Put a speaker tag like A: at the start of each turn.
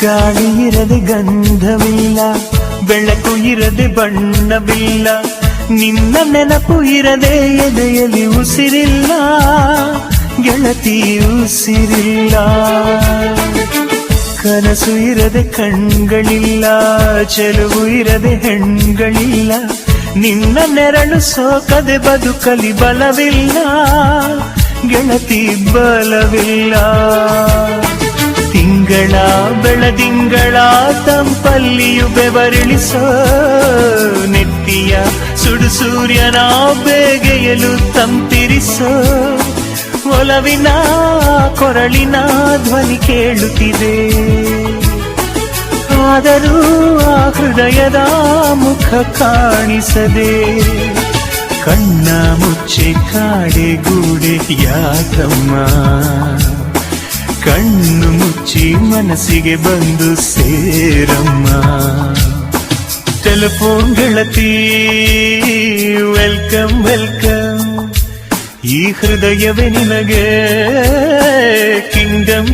A: ಗಾಳಿ ಇರದೆ ಗಂಧವಿಲ್ಲ, ಬೆಳಕು ಇರದೆ ಬಣ್ಣವಿಲ್ಲ, ನಿನ್ನ ನೆನಪು ಇರದೆ ಎದೆಯಲ್ಲಿ ಉಸಿರಿಲ್ಲ, ಗೆಳತಿ ಉಸಿರಿಲ್ಲ. ಕನಸು ಇರದೆ ಕಣ್ಗಳಿಲ್ಲ, ಚೆಲುವು ಇರದೆ ಹೆಣ್ಗಳಿಲ್ಲ, ನಿನ್ನ ನೆರಳು ಸೋಕದೆ ಬದುಕಲಿ ಬಲವಿಲ್ಲ, ಗೆಳತಿ ಬಲವಿಲ್ಲ. ತಿಂಗಳ ಬೆಳದಿಂಗಳ ತಂಪಲ್ಲಿಯು ಬೆವರಿಳಿಸೋ, ನೆತ್ತಿಯ ಸುಡು ಸೂರ್ಯನ ಬೇಗೆಯಲು ತಂಪಿರಿಸೋ, ಒಲವಿನ ಕೊರಳಿನ ಧ್ವನಿ ಕೇಳುತ್ತಿದೆ, ಆದರೂ ಆ ಹೃದಯದ ಮುಖ ಕಾಣಿಸದೆ. ಕಣ್ಣ ಮುಚ್ಚಿ ಕಾಡೆಗೂಡೆ ಯಾಕಮ್ಮ, ಕಣ್ಣು ಮುಚ್ಚಿ ಮನಸ್ಸಿಗೆ ಬಂದು ಸೇರಮ್ಮ. ಟೆಲಿಫೋನ್ ಗೆಳತಿ ವೆಲ್ಕಮ್ ವೆಲ್ಕಮ್, ಈ ಹೃದಯವೇ ನಿನಗೆ ಕಿಂಗ್ಡಮ್